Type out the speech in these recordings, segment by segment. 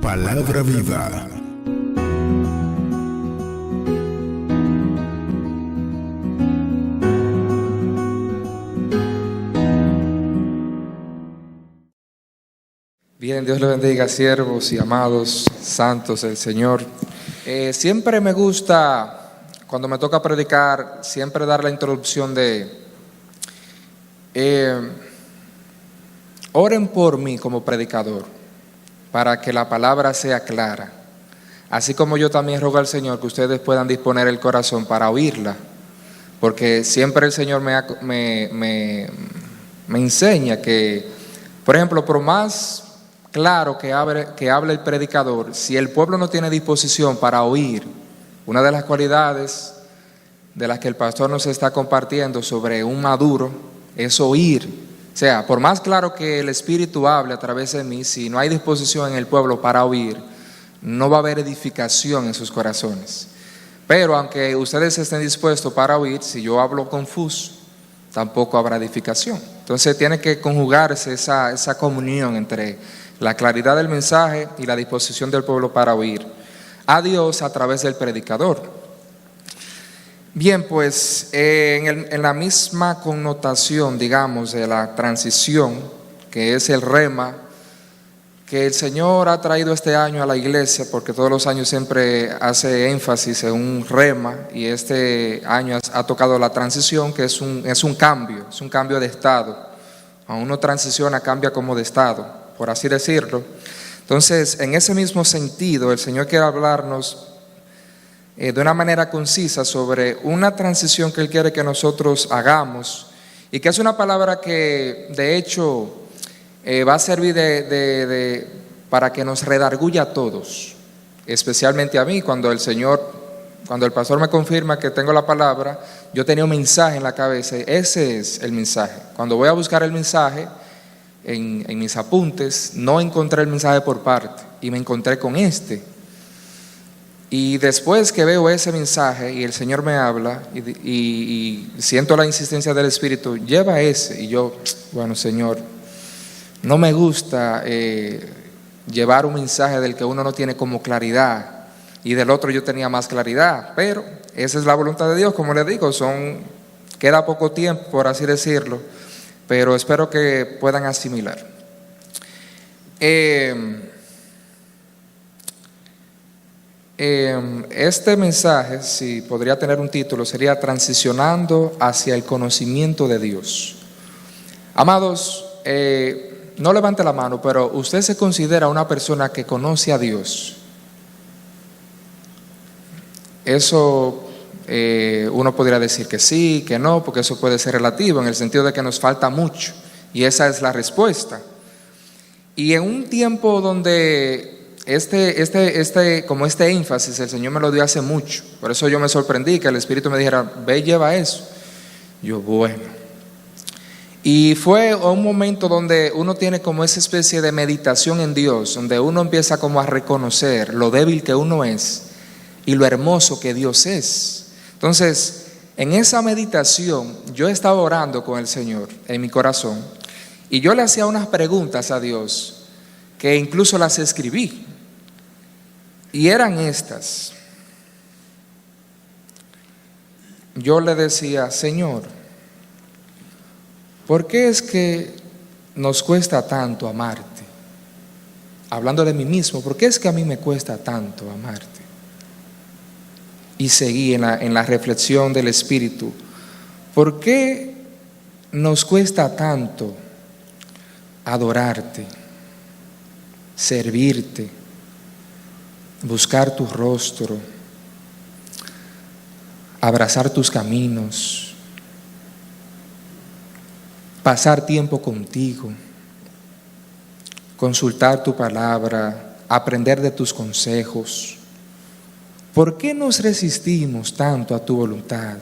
Palabra viva. Bien, Dios le bendiga, siervos y amados santos del Señor. Siempre me gusta, cuando me toca predicar, siempre dar la introducción de oren por mí como predicador, para que la palabra sea clara. Así como yo también ruego al Señor que ustedes puedan disponer el corazón para oírla, porque siempre el Señor me enseña que, por ejemplo, por más claro que hable el predicador, si el pueblo no tiene disposición para oír, una de las cualidades de las que el pastor nos está compartiendo sobre un maduro es oír. O sea, por más claro que el Espíritu hable a través de mí, si no hay disposición en el pueblo para oír, no va a haber edificación en sus corazones. Pero aunque ustedes estén dispuestos para oír, si yo hablo confuso, tampoco habrá edificación. Entonces tiene que conjugarse esa comunión entre la claridad del mensaje y la disposición del pueblo para oír a Dios a través del predicador. Bien, pues en la misma connotación, digamos, de la transición, que es el rema, que el Señor ha traído este año a la iglesia, porque todos los años siempre hace énfasis en un rema, y este año ha tocado la transición, que es un cambio de estado. Cuando uno transiciona, cambia como de estado, por así decirlo. Entonces, en ese mismo sentido, el Señor quiere hablarnos de una manera concisa sobre una transición que Él quiere que nosotros hagamos, y que es una palabra que de hecho va a servir para que nos redarguya a todos, especialmente a mí. Cuando el pastor me confirma que tengo la palabra, yo tenía un mensaje en la cabeza. Ese es el mensaje. Cuando voy a buscar el mensaje en mis apuntes, no encontré el mensaje por parte, y me encontré con este. Y después que veo ese mensaje y el Señor me habla y siento la insistencia del Espíritu, lleva ese. Y yo, bueno, Señor, no me gusta llevar un mensaje del que uno no tiene como claridad, y del otro yo tenía más claridad, pero esa es la voluntad de Dios. Como les digo, queda poco tiempo, por así decirlo, pero espero que puedan asimilar. Este mensaje, si podría tener un título, sería Transicionando hacia el conocimiento de Dios. Amados, no levante la mano, pero ¿usted se considera una persona que conoce a Dios? Eso uno podría decir que sí, que no, porque eso puede ser relativo, en el sentido de que nos falta mucho, y esa es la respuesta. Y en un tiempo donde como este énfasis el Señor me lo dio hace mucho, por eso yo me sorprendí que el Espíritu me dijera, ve y lleva eso. Yo, bueno. Y fue un momento donde uno tiene como esa especie de meditación en Dios, donde uno empieza como a reconocer lo débil que uno es y lo hermoso que Dios es. Entonces, en esa meditación yo estaba orando con el Señor en mi corazón, y yo le hacía unas preguntas a Dios que incluso las escribí, y eran estas. Yo le decía, Señor, ¿por qué es que nos cuesta tanto amarte? Hablando de mí mismo, ¿por qué es que a mí me cuesta tanto amarte? Y seguí en la reflexión del Espíritu. ¿Por qué nos cuesta tanto adorarte, servirte, buscar tu rostro, abrazar tus caminos, pasar tiempo contigo, consultar tu palabra, aprender de tus consejos? ¿Por qué nos resistimos tanto a tu voluntad,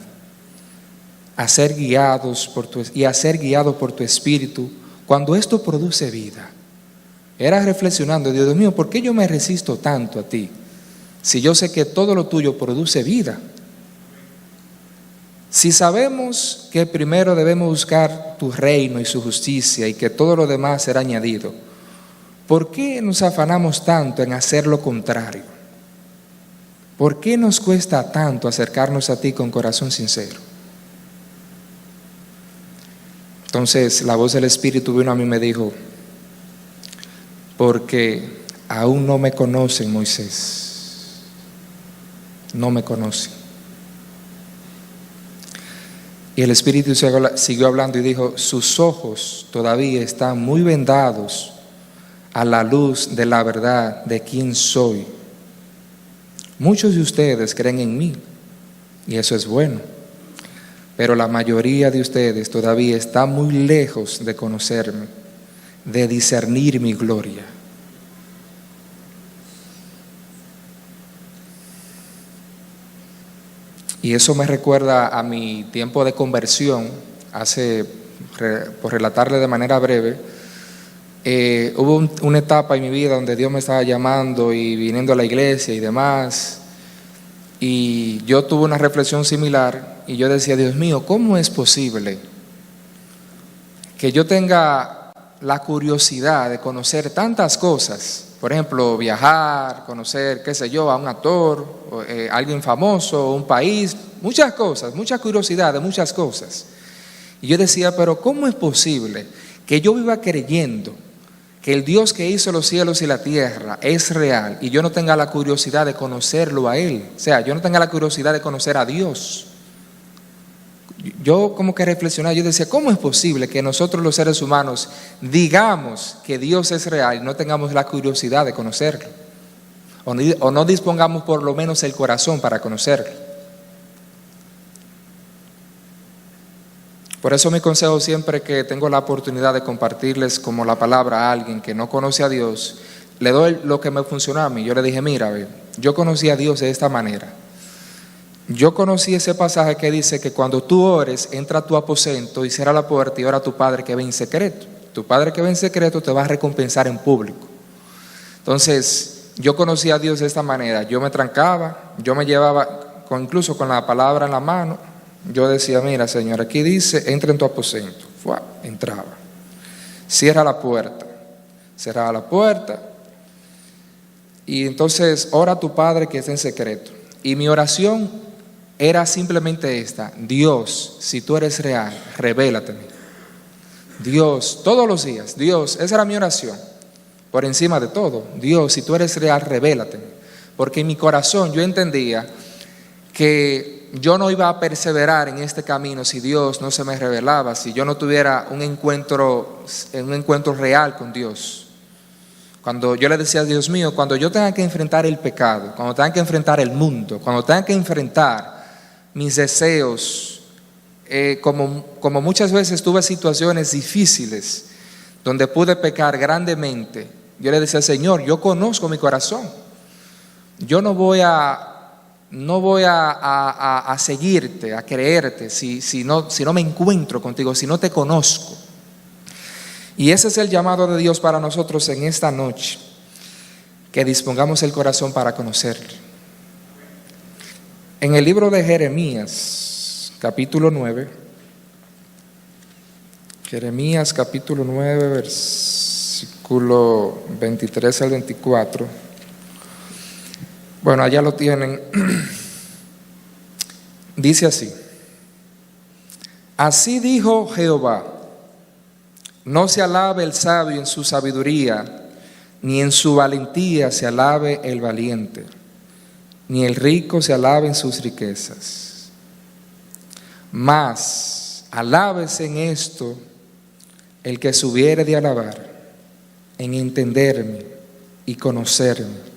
a ser guiados por tu Espíritu, cuando esto produce vida? Era reflexionando, Dios mío, ¿por qué yo me resisto tanto a ti? Si yo sé que todo lo tuyo produce vida. Si sabemos que primero debemos buscar tu reino y su justicia, y que todo lo demás será añadido, ¿por qué nos afanamos tanto en hacer lo contrario? ¿Por qué nos cuesta tanto acercarnos a ti con corazón sincero? Entonces la voz del Espíritu vino a mí y me dijo: porque aún no me conocen, Moisés. No me conocen. Y el Espíritu siguió hablando y dijo: sus ojos todavía están muy vendados a la luz de la verdad de quién soy. Muchos de ustedes creen en mí, y eso es bueno, pero la mayoría de ustedes todavía está muy lejos de conocerme, de discernir mi gloria. Y eso me recuerda a mi tiempo de conversión. Por relatarle de manera breve, hubo una etapa en mi vida donde Dios me estaba llamando y viniendo a la iglesia y demás, y yo tuve una reflexión similar y yo decía: Dios mío, ¿cómo es posible que yo tenga la curiosidad de conocer tantas cosas? Por ejemplo, viajar, conocer, qué sé yo, a un actor, alguien famoso, un país, muchas cosas, mucha curiosidad de muchas cosas. Y yo decía: pero ¿cómo es posible que yo viva creyendo que el Dios que hizo los cielos y la tierra es real y yo no tenga la curiosidad de conocerlo a Él? O sea, yo no tenga la curiosidad de conocer a Dios. Yo como que reflexionaba, yo decía: ¿cómo es posible que nosotros los seres humanos digamos que Dios es real y no tengamos la curiosidad de conocerlo? O no dispongamos por lo menos el corazón para conocerlo. Por eso mi consejo siempre que tengo la oportunidad de compartirles como la palabra a alguien que no conoce a Dios, le doy lo que me funcionó a mí. Yo le dije: mira, yo conocí a Dios de esta manera. Yo conocí ese pasaje que dice que cuando tú ores, entra a tu aposento y cierra la puerta y ora a tu Padre que ve en secreto. Tu Padre que ve en secreto te va a recompensar en público. Entonces, yo conocí a Dios de esta manera. Yo me trancaba, yo me llevaba, incluso con la palabra en la mano, yo decía: mira, Señor, aquí dice, entra en tu aposento. Entraba. Cierra la puerta. Cerraba la puerta. Y entonces, ora a tu Padre que está en secreto. Y mi oración era simplemente esta: Dios, si tú eres real, revélateme. Dios, todos los días, Dios, esa era mi oración. Por encima de todo, Dios, si tú eres real, revélateme. Porque en mi corazón yo entendía que yo no iba a perseverar en este camino si Dios no se me revelaba, si yo no tuviera un encuentro real con Dios. Cuando yo le decía: Dios mío, cuando yo tenga que enfrentar el pecado, cuando tenga que enfrentar el mundo, cuando tenga que enfrentar mis deseos, como muchas veces tuve situaciones difíciles donde pude pecar grandemente, yo le decía: Señor, yo conozco mi corazón, yo no voy a seguirte, a creerte si no me encuentro contigo, si no te conozco. Y ese es el llamado de Dios para nosotros en esta noche, que dispongamos el corazón para conocerle. En el libro de Jeremías, capítulo 9, Jeremías capítulo 9, versículo 23 al 24. Bueno, allá lo tienen. Dice así: así dijo Jehová: no se alabe el sabio en su sabiduría, ni en su valentía se alabe el valiente, ni el rico se alabe en sus riquezas. Mas alábese en esto el que se hubiere de alabar, en entenderme y conocerme,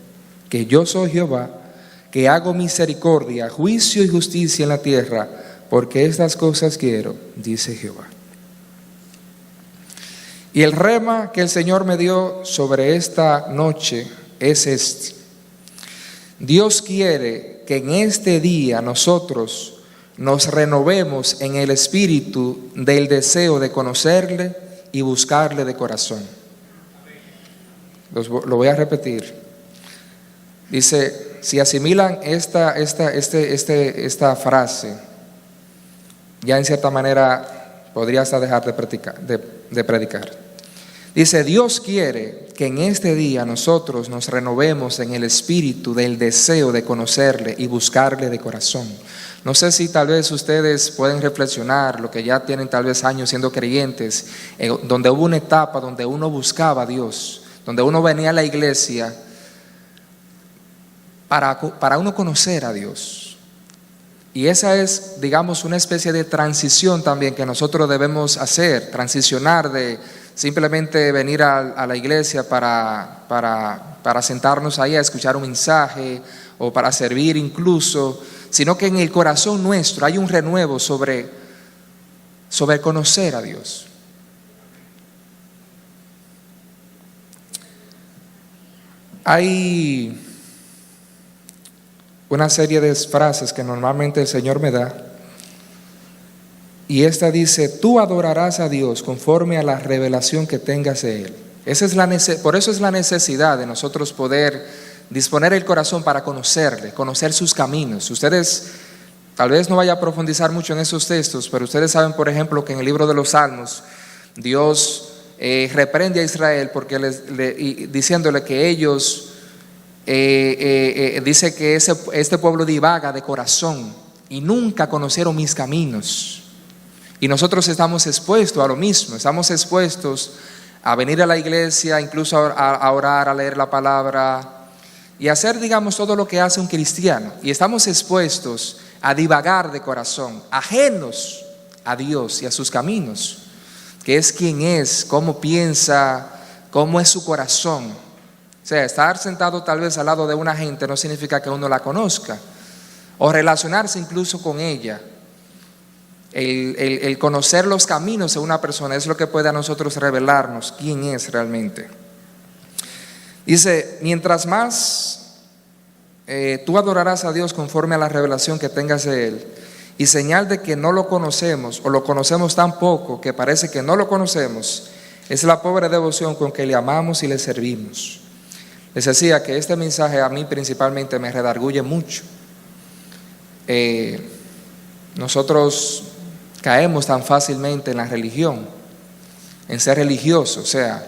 que yo soy Jehová, que hago misericordia, juicio y justicia en la tierra, porque estas cosas quiero, dice Jehová. Y el rema que el Señor me dio sobre esta noche es este: Dios quiere que en este día nosotros nos renovemos en el espíritu del deseo de conocerle y buscarle de corazón. Lo voy a repetir. Dice, si asimilan esta frase, ya en cierta manera podría hasta dejar de predicar. Dice, Dice, Dios quiere que en este día nosotros nos renovemos en el espíritu del deseo de conocerle y buscarle de corazón. No sé si tal vez ustedes pueden reflexionar, lo que ya tienen tal vez años siendo creyentes, donde hubo una etapa donde uno buscaba a Dios, donde uno venía a la iglesia para uno conocer a Dios. Y esa es, digamos, una especie de transición también que nosotros debemos hacer, transicionar de simplemente venir a la iglesia para sentarnos ahí a escuchar un mensaje o para servir incluso, sino que en el corazón nuestro hay un renuevo sobre conocer a Dios. Hay una serie de frases que normalmente el Señor me da, y esta dice: tú adorarás a Dios conforme a la revelación que tengas de Él. Por eso es la necesidad de nosotros poder disponer el corazón para conocerle, conocer sus caminos. Ustedes tal vez no vaya a profundizar mucho en esos textos, pero ustedes saben, por ejemplo, que en el libro de los Salmos Dios reprende a Israel porque diciéndole que ellos dice que este pueblo divaga de corazón y nunca conocieron mis caminos. Y nosotros estamos expuestos a lo mismo, estamos expuestos a venir a la iglesia, incluso a orar, a leer la palabra y hacer, digamos, todo lo que hace un cristiano. Y estamos expuestos a divagar de corazón, ajenos a Dios y a sus caminos, que es quién es, cómo piensa, cómo es su corazón. O sea, estar sentado tal vez al lado de una gente no significa que uno la conozca, o relacionarse incluso con ella. El conocer los caminos de una persona es lo que puede a nosotros revelarnos quién es realmente. Dice, mientras más tú adorarás a Dios conforme a la revelación que tengas de Él, y señal de que no lo conocemos o lo conocemos tan poco que parece que no lo conocemos, es la pobre devoción con que le amamos y le servimos. Les decía que este mensaje a mí principalmente me redarguye mucho. Nosotros caemos tan fácilmente en la religión, en ser religioso, o sea,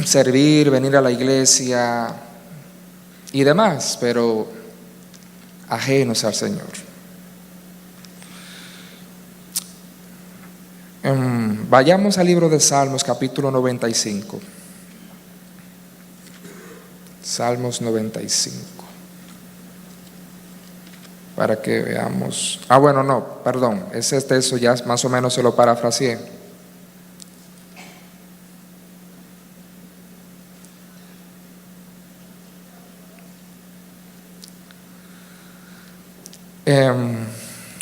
servir, venir a la iglesia y demás, pero ajenos al Señor. Vayamos al libro de Salmos, capítulo 95. Salmos 95. Para que veamos. Ese texto ya más o menos se lo parafraseé.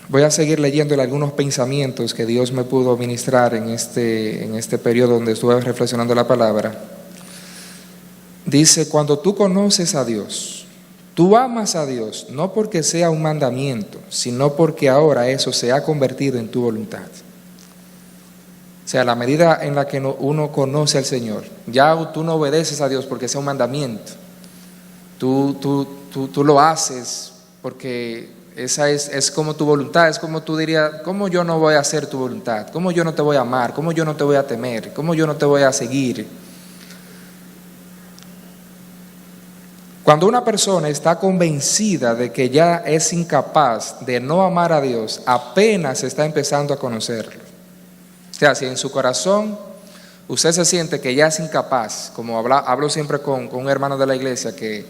Voy a seguir leyéndole algunos pensamientos que Dios me pudo ministrar en este periodo donde estuve reflexionando la palabra. Dice, cuando tú conoces a Dios, tú amas a Dios, no porque sea un mandamiento, sino porque ahora eso se ha convertido en tu voluntad. O sea, la medida en la que uno conoce al Señor, ya tú no obedeces a Dios porque sea un mandamiento. Tú lo haces porque esa es como tu voluntad. Es como tú dirías, ¿cómo yo no voy a hacer tu voluntad? ¿Cómo yo no te voy a amar? ¿Cómo yo no te voy a temer? ¿Cómo yo no te voy a seguir? Cuando una persona está convencida de que ya es incapaz de no amar a Dios, apenas está empezando a conocerlo. O sea, si en su corazón usted se siente que ya es incapaz, como hablo siempre con un hermano de la iglesia, que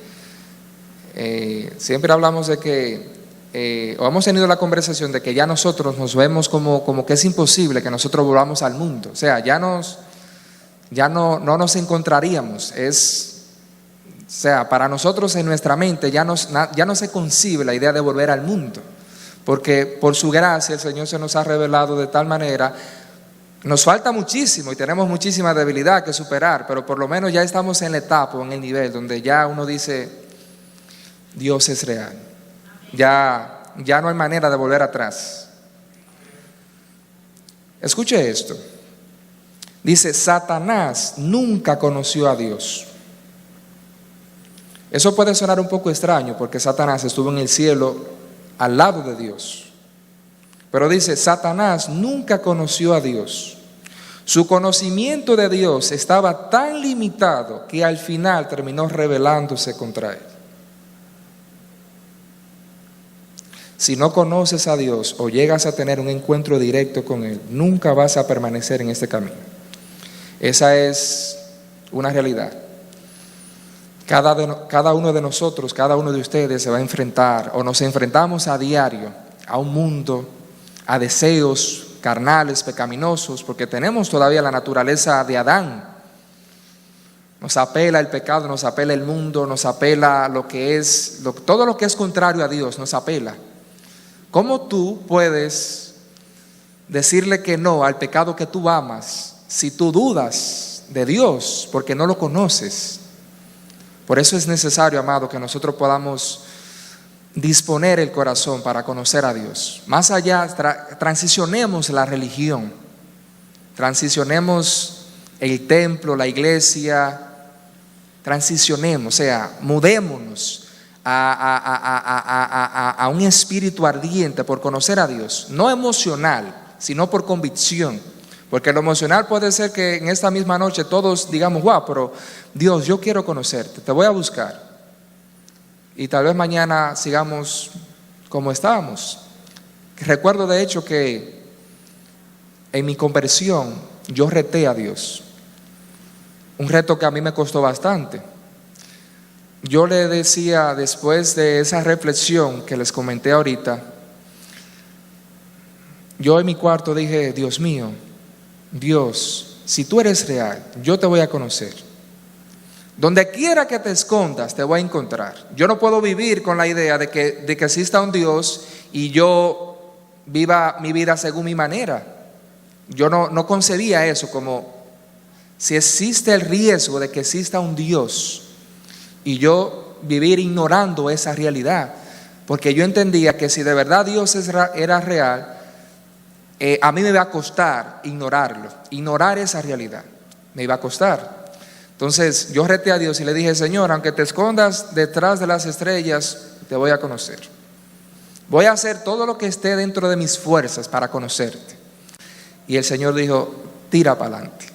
siempre hablamos de que, o hemos tenido la conversación de que ya nosotros nos vemos como que es imposible que nosotros volvamos al mundo. O sea, ya no nos encontraríamos. O sea, para nosotros en nuestra mente ya no se concibe la idea de volver al mundo, porque por su gracia el Señor se nos ha revelado de tal manera. Nos falta muchísimo y tenemos muchísima debilidad que superar, pero por lo menos ya estamos en la etapa o en el nivel donde ya uno dice, Dios es real. Ya no hay manera de volver atrás. Escuche esto. Dice, Satanás nunca conoció a Dios. Eso puede sonar un poco extraño porque Satanás estuvo en el cielo al lado de Dios. Pero dice, Satanás nunca conoció a Dios. Su conocimiento de Dios estaba tan limitado que al final terminó rebelándose contra Él. Si no conoces a Dios o llegas a tener un encuentro directo con Él, nunca vas a permanecer en este camino. Esa es una realidad. Cada uno de nosotros, cada uno de ustedes se va a enfrentar, o nos enfrentamos a diario, a un mundo, a deseos carnales, pecaminosos, porque tenemos todavía la naturaleza de Adán. Nos apela el pecado, nos apela el mundo, nos apela todo lo que es contrario a Dios, nos apela. ¿Cómo tú puedes decirle que no al pecado que tú amas si tú dudas de Dios porque no lo conoces? Por eso es necesario, amado, que nosotros podamos disponer el corazón para conocer a Dios. Más allá, transicionemos la religión, transicionemos el templo, la iglesia, transicionemos, o sea, mudémonos a un espíritu ardiente por conocer a Dios, no emocional, sino por convicción. Porque lo emocional puede ser que en esta misma noche todos digamos, wow, pero Dios, yo quiero conocerte, te voy a buscar. Y tal vez mañana sigamos como estábamos. Recuerdo de hecho que en mi conversión yo reté a Dios. Un reto que a mí me costó bastante. Yo le decía, después de esa reflexión que les comenté ahorita, yo en mi cuarto dije, Dios mío, Dios, si tú eres real, yo te voy a conocer. Donde quiera que te escondas, te voy a encontrar. Yo no puedo vivir con la idea de que exista un Dios y yo viva mi vida según mi manera. Yo no concebía eso como si existe el riesgo de que exista un Dios y yo vivir ignorando esa realidad. Porque yo entendía que si de verdad Dios era real, a mí me iba a costar ignorarlo, ignorar esa realidad. Me iba a costar. Entonces yo reté a Dios y le dije, Señor, aunque te escondas detrás de las estrellas, te voy a conocer. Voy a hacer todo lo que esté dentro de mis fuerzas para conocerte. Y el Señor dijo, tira para adelante.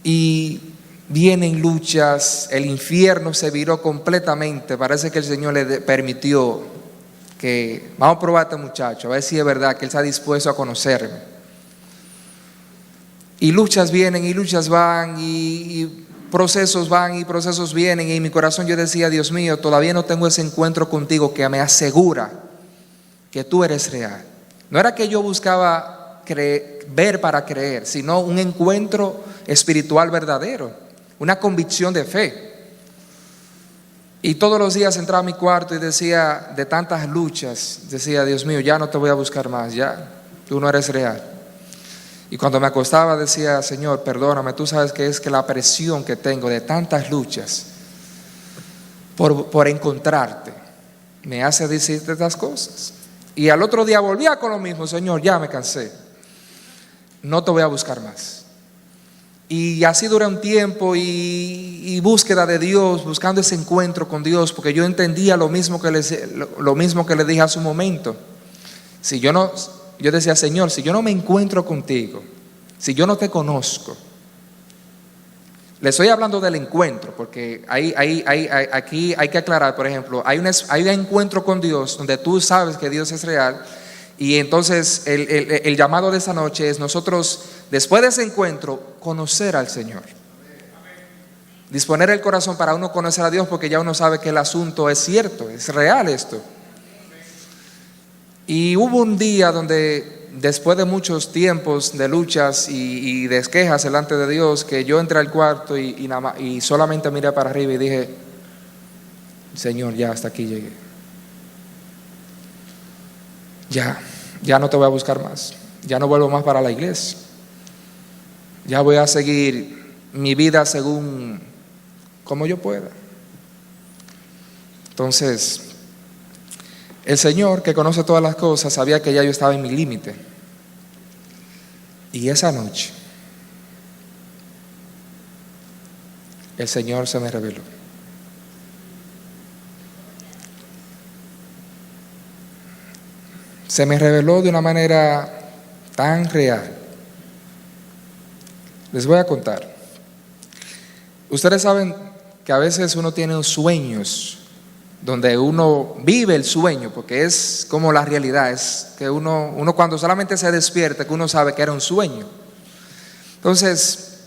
Y vienen luchas, el infierno se viró completamente. Parece que el Señor le permitió que, vamos a probar a este muchacho, a ver si es verdad que Él está dispuesto a conocerme. Y luchas vienen y luchas van y procesos van y procesos vienen. Y en mi corazón yo decía, Dios mío, todavía no tengo ese encuentro contigo que me asegura que tú eres real. No era que yo buscaba ver para creer, sino un encuentro espiritual verdadero, una convicción de fe. Y todos los días entraba a mi cuarto y decía, de tantas luchas, decía, Dios mío, ya no te voy a buscar más, ya, tú no eres real. Y cuando me acostaba decía, Señor, perdóname, tú sabes que es que la presión que tengo de tantas luchas por encontrarte me hace decirte estas cosas. Y al otro día volvía con lo mismo, Señor, ya me cansé, no te voy a buscar más. Y así dura un tiempo y búsqueda de Dios, buscando ese encuentro con Dios, porque yo entendía lo mismo que le dije a su momento. Yo decía, Señor, si yo no me encuentro contigo, si yo no te conozco, le estoy hablando del encuentro, porque aquí hay que aclarar, por ejemplo, hay un encuentro con Dios donde tú sabes que Dios es real, y entonces el llamado de esta noche es nosotros, después de ese encuentro, conocer al Señor. Disponer el corazón para uno conocer a Dios, porque ya uno sabe que el asunto es cierto, es real esto. Y hubo un día donde, después de muchos tiempos de luchas y de quejas delante de Dios, que yo entré al cuarto y solamente miré para arriba y dije, Señor, ya hasta aquí llegué. Ya no te voy a buscar más. Ya no vuelvo más para la iglesia. Ya voy a seguir mi vida según como yo pueda. Entonces, el Señor, que conoce todas las cosas, sabía que ya yo estaba en mi límite. Y esa noche, el Señor se me reveló. Se me reveló de una manera tan real. Les voy a contar. Ustedes saben que a veces uno tiene sueños donde uno vive el sueño, porque es como la realidad, es que uno cuando solamente se despierta, que uno sabe que era un sueño. Entonces,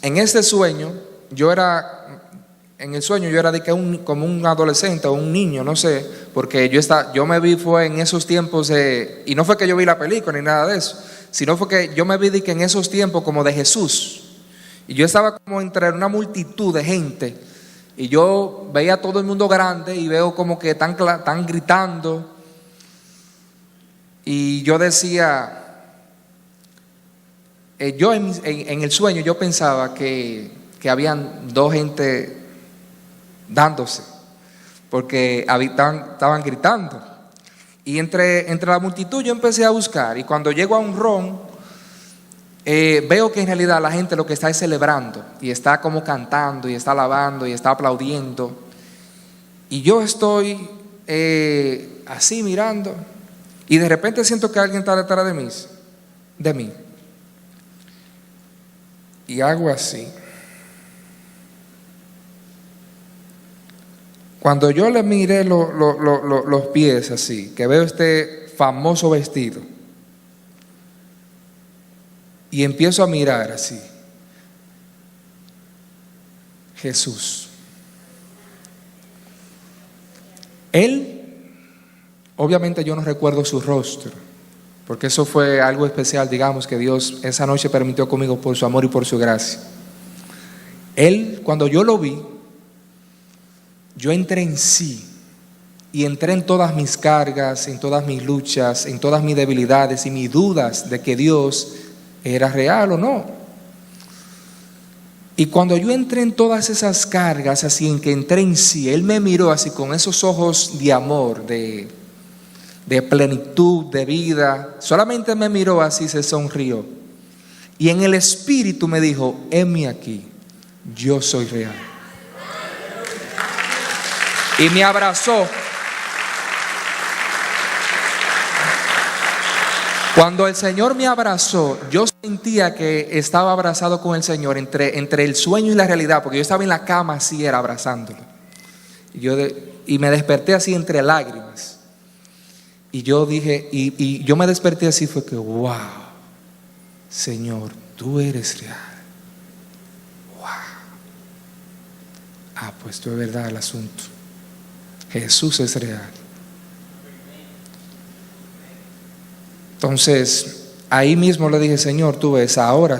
en este sueño, yo era de que como un adolescente o un niño, no sé, porque yo me vi fue en esos tiempos y no fue que yo vi la película ni nada de eso, sino fue que yo me vi de que en esos tiempos como de Jesús, y yo estaba como entre una multitud de gente, y yo veía a todo el mundo grande y veo como que están gritando, y yo decía, yo en el sueño yo pensaba que habían dos gente dándose, porque estaban gritando. Y entre la multitud yo empecé a buscar, y cuando llego a un ron, veo que en realidad la gente lo que está es celebrando, y está como cantando, y está alabando, y está aplaudiendo. Y yo estoy así mirando, y de repente siento que alguien está detrás de mí. Y hago así. Cuando yo le miré los pies así, que veo este famoso vestido, y empiezo a mirar así, Jesús. Él, obviamente yo no recuerdo su rostro, porque eso fue algo especial, digamos, que Dios esa noche permitió conmigo por su amor y por su gracia. Él, cuando yo lo vi, yo entré en sí, y entré en todas mis cargas, en todas mis luchas, en todas mis debilidades y mis dudas de que Dios era real o no. Y cuando yo entré en todas esas cargas, así en que entré en sí, Él me miró así con esos ojos de amor, de plenitud, de vida. Solamente me miró así, se sonrió. Y en el espíritu me dijo, heme aquí, yo soy real. Y me abrazó. Cuando el Señor me abrazó, yo sentía que estaba abrazado con el Señor entre el sueño y la realidad, porque yo estaba en la cama así, era abrazándolo. Y me desperté así entre lágrimas. Y yo dije, y yo me desperté así, fue que, wow, Señor, tú eres real. Wow. Pues esto es verdad el asunto. Jesús es real. Entonces, ahí mismo le dije, Señor, tú ves, ahora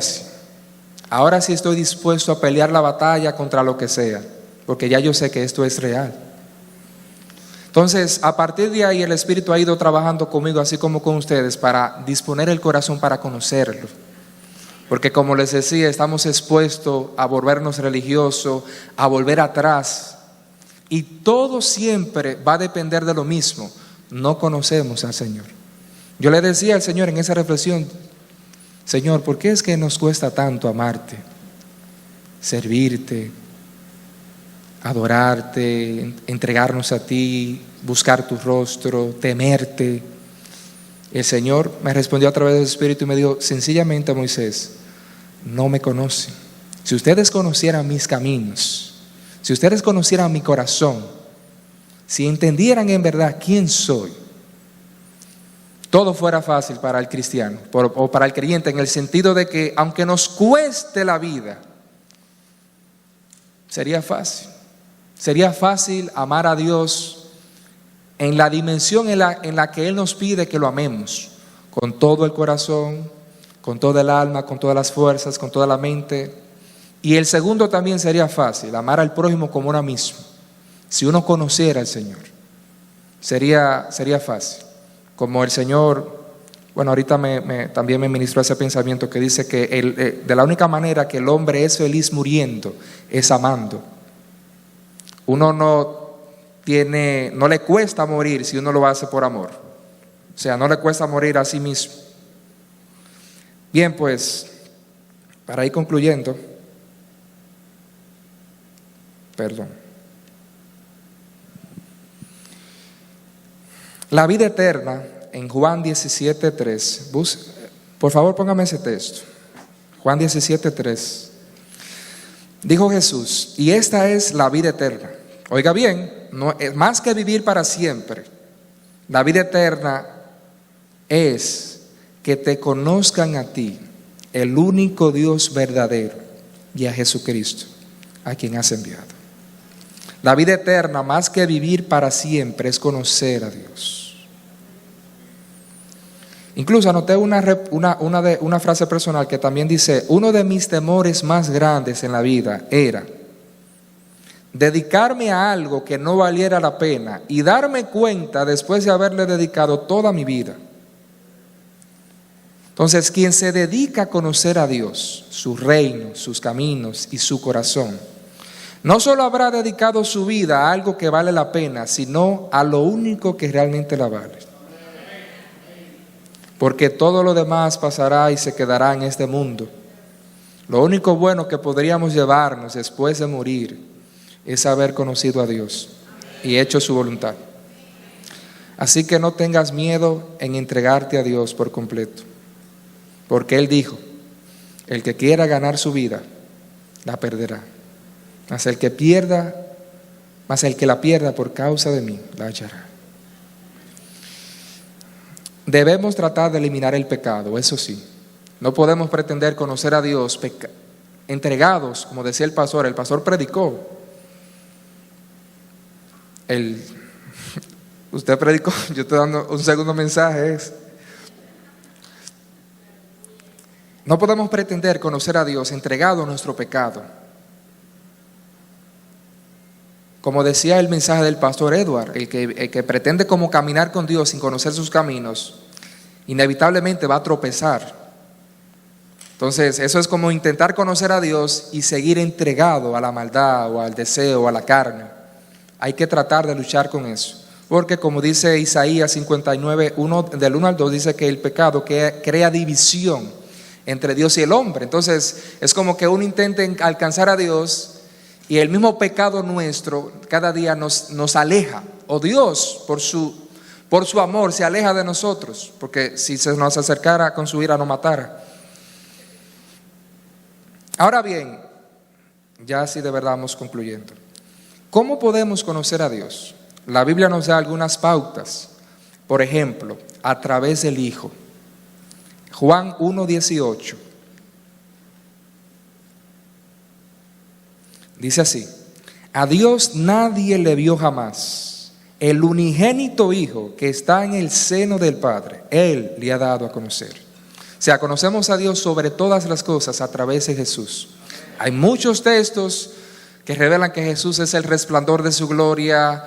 sí estoy dispuesto a pelear la batalla contra lo que sea, porque ya yo sé que esto es real. Entonces, a partir de ahí el Espíritu ha ido trabajando conmigo, así como con ustedes, para disponer el corazón para conocerlo. Porque como les decía, estamos expuestos a volvernos religiosos, a volver atrás. Y todo siempre va a depender de lo mismo. No conocemos al Señor. Yo le decía al Señor en esa reflexión, Señor, ¿por qué es que nos cuesta tanto amarte, servirte, adorarte, entregarnos a ti, buscar tu rostro, temerte? El Señor me respondió a través del Espíritu y me dijo, sencillamente, Moisés, no me conocen. Si ustedes conocieran mis caminos, si ustedes conocieran mi corazón, si entendieran en verdad quién soy, todo fuera fácil para el cristiano o para el creyente, en el sentido de que aunque nos cueste la vida, sería fácil. Sería fácil amar a Dios en la dimensión en la que Él nos pide que lo amemos, con todo el corazón, con toda el alma, con todas las fuerzas, con toda la mente. Y el segundo también sería fácil, amar al prójimo como uno mismo. Si uno conociera al Señor, sería fácil. Como el Señor, bueno, ahorita también me ministró ese pensamiento que dice que de la única manera que el hombre es feliz muriendo es amando. Uno no le cuesta morir si uno lo hace por amor. O sea, no le cuesta morir a sí mismo. Bien, pues, para ir concluyendo, la vida eterna, en Juan 17:3, Por favor, póngame ese texto. Juan 17:3. Dijo Jesús, y esta es la vida eterna. Oiga bien, no es más que vivir para siempre. La vida eterna es que te conozcan a ti, el único Dios verdadero, y a Jesucristo, a quien has enviado. La vida eterna, más que vivir para siempre, es conocer a Dios. Incluso anoté una frase personal que también dice: uno de mis temores más grandes en la vida era dedicarme a algo que no valiera la pena y darme cuenta después de haberle dedicado toda mi vida. Entonces, quien se dedica a conocer a Dios, su reino, sus caminos y su corazón, no solo habrá dedicado su vida a algo que vale la pena, sino a lo único que realmente la vale. Porque todo lo demás pasará y se quedará en este mundo. Lo único bueno que podríamos llevarnos después de morir es haber conocido a Dios y hecho su voluntad. Así que no tengas miedo en entregarte a Dios por completo, porque Él dijo: el que quiera ganar su vida, la perderá. Mas el que la pierda por causa de mí, la hallará. Debemos tratar de eliminar el pecado, eso sí. No podemos pretender conocer a Dios entregados, como decía el pastor predicó. Usted predicó, yo estoy dando un segundo mensaje. No podemos pretender conocer a Dios entregado a nuestro pecado. Como decía el mensaje del pastor Edward, el que pretende como caminar con Dios sin conocer sus caminos, inevitablemente va a tropezar. Entonces, eso es como intentar conocer a Dios y seguir entregado a la maldad o al deseo o a la carne. Hay que tratar de luchar con eso. Porque como dice Isaías 59, del 1 al 2, dice que el pecado crea división entre Dios y el hombre. Entonces, es como que uno intente alcanzar a Dios y el mismo pecado nuestro cada día nos aleja. O Dios, por su amor, se aleja de nosotros. Porque si se nos acercara con su ira, nos matara. Ahora bien, ya así de verdad vamos concluyendo. ¿Cómo podemos conocer a Dios? La Biblia nos da algunas pautas. Por ejemplo, a través del Hijo. Juan 1:18. Dice así: a Dios nadie le vio jamás. El unigénito Hijo que está en el seno del Padre, Él le ha dado a conocer. O sea, conocemos a Dios sobre todas las cosas a través de Jesús. Hay muchos textos que revelan que Jesús es el resplandor de su gloria,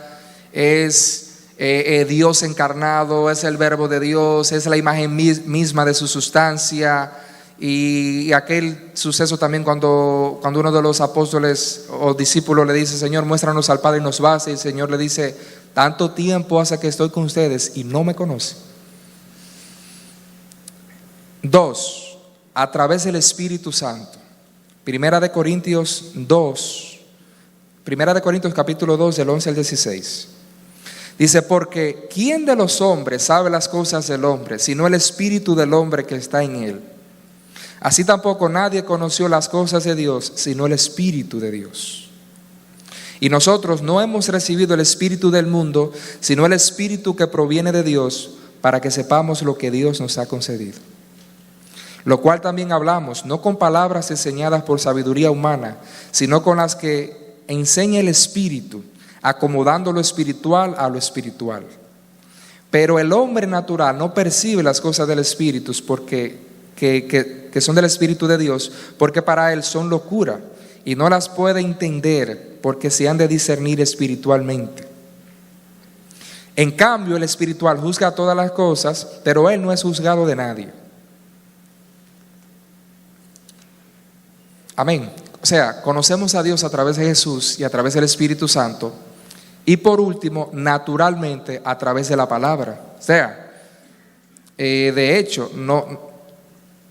es Dios encarnado, es el verbo de Dios, es la imagen misma de su sustancia. Y aquel suceso también cuando uno de los apóstoles o discípulos le dice: Señor, muéstranos al Padre y nos basta. Y el Señor le dice: tanto tiempo hace que estoy con ustedes y no me conocen. 2. A través del Espíritu Santo. Primera de Corintios capítulo 2, del 11 al 16. Dice: porque ¿quién de los hombres sabe las cosas del hombre, sino el espíritu del hombre que está en él? Así tampoco nadie conoció las cosas de Dios, sino el Espíritu de Dios. Y nosotros no hemos recibido el espíritu del mundo, sino el Espíritu que proviene de Dios, para que sepamos lo que Dios nos ha concedido. Lo cual también hablamos, no con palabras enseñadas por sabiduría humana, sino con las que enseña el Espíritu, acomodando lo espiritual a lo espiritual. Pero el hombre natural no percibe las cosas del Espíritu que son del Espíritu de Dios, porque para él son locura, y no las puede entender, porque se han de discernir espiritualmente. En cambio, el espiritual juzga todas las cosas, pero él no es juzgado de nadie. Amén. O sea, conocemos a Dios a través de Jesús y a través del Espíritu Santo. Y por último, naturalmente, a través de la palabra. O sea, de hecho,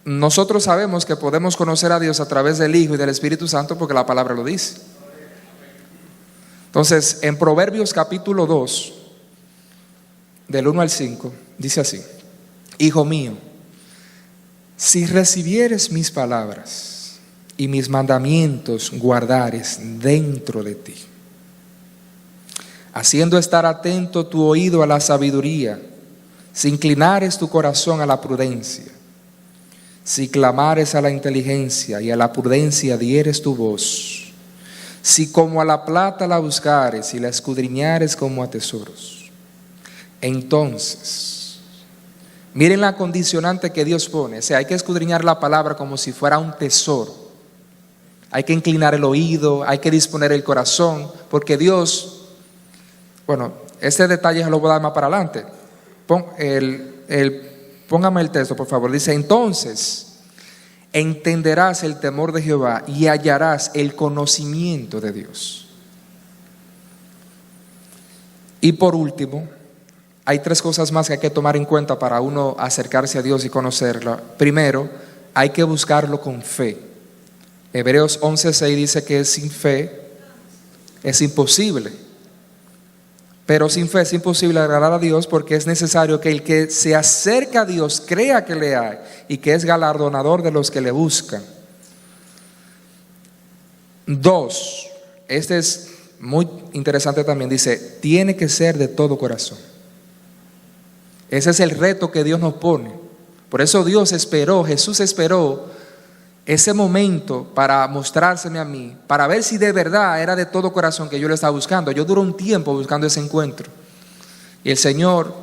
nosotros sabemos que podemos conocer a Dios a través del Hijo y del Espíritu Santo porque la palabra lo dice. Entonces, en Proverbios capítulo 2, del 1 al 5, dice así: hijo mío, Si recibieres mis palabras y mis mandamientos guardares dentro de ti, haciendo estar atento tu oído a la sabiduría, si inclinares tu corazón a la prudencia, si clamares a la inteligencia y a la prudencia dieres tu voz, si como a la plata la buscares y la escudriñares como a tesoros, entonces, miren la condicionante que Dios pone. O sea, hay que escudriñar la palabra como si fuera un tesoro. Hay que inclinar el oído, hay que disponer el corazón, porque Dios, bueno, este detalle se lo voy a dar más para adelante. Póngame el texto, por favor. Dice, entonces entenderás el temor de Jehová y hallarás el conocimiento de Dios. Y por último, hay tres cosas más que hay que tomar en cuenta para uno acercarse a Dios y conocerlo. Primero, hay que buscarlo con fe. Hebreos 11:6 dice que sin fe es imposible. Pero sin fe es imposible agradar a Dios, porque es necesario que el que se acerca a Dios crea que le hay y que es galardonador de los que le buscan. 2, este es muy interesante también, dice, tiene que ser de todo corazón. Ese es el reto que Dios nos pone. Por eso Jesús esperó ese momento para mostrárseme a mí, para ver si de verdad era de todo corazón que yo lo estaba buscando. Yo duré un tiempo buscando ese encuentro. Y el Señor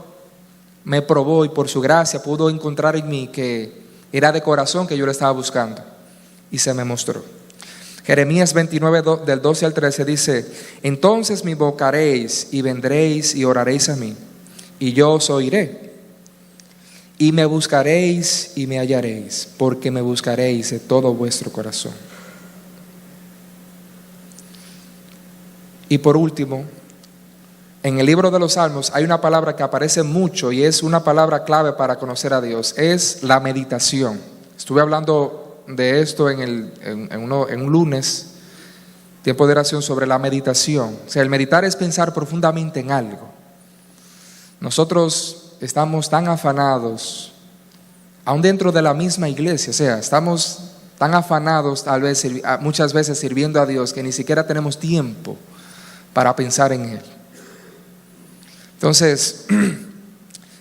me probó y por su gracia pudo encontrar en mí que era de corazón que yo lo estaba buscando. Y se me mostró. Jeremías 29, del 12 al 13 dice, entonces me invocaréis y vendréis y oraréis a mí, y yo os oiré. Y me buscaréis y me hallaréis, porque me buscaréis de todo vuestro corazón. Y por último, en el libro de los Salmos hay una palabra que aparece mucho y es una palabra clave para conocer a Dios, es la meditación. Estuve hablando de esto en un lunes, tiempo de oración, sobre la meditación. O sea, el meditar es pensar profundamente en algo. Nosotros estamos tan afanados, aún dentro de la misma iglesia, o sea, estamos tan afanados muchas veces sirviendo a Dios que ni siquiera tenemos tiempo para pensar en Él. Entonces,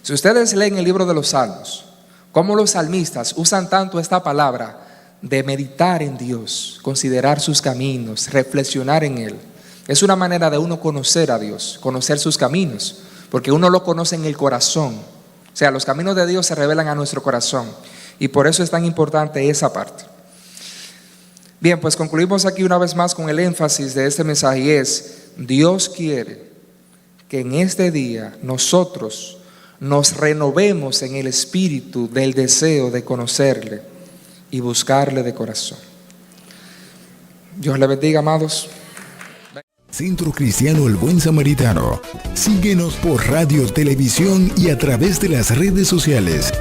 si ustedes leen el libro de los Salmos, cómo los salmistas usan tanto esta palabra de meditar en Dios, considerar sus caminos, reflexionar en Él, es una manera de uno conocer a Dios, conocer sus caminos, porque uno lo conoce en el corazón. O sea, los caminos de Dios se revelan a nuestro corazón, y por eso es tan importante esa parte. Bien, pues concluimos aquí una vez más con el énfasis de este mensaje, y es: Dios quiere que en este día nosotros nos renovemos en el espíritu del deseo de conocerle y buscarle de corazón. Dios le bendiga, amados. Centro Cristiano El Buen Samaritano. Síguenos por radio, televisión y a través de las redes sociales.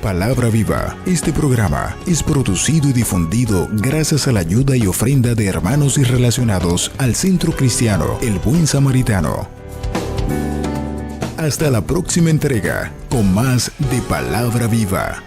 Palabra Viva. Este programa es producido y difundido gracias a la ayuda y ofrenda de hermanos y relacionados al Centro Cristiano El Buen Samaritano. Hasta la próxima entrega con más de Palabra Viva.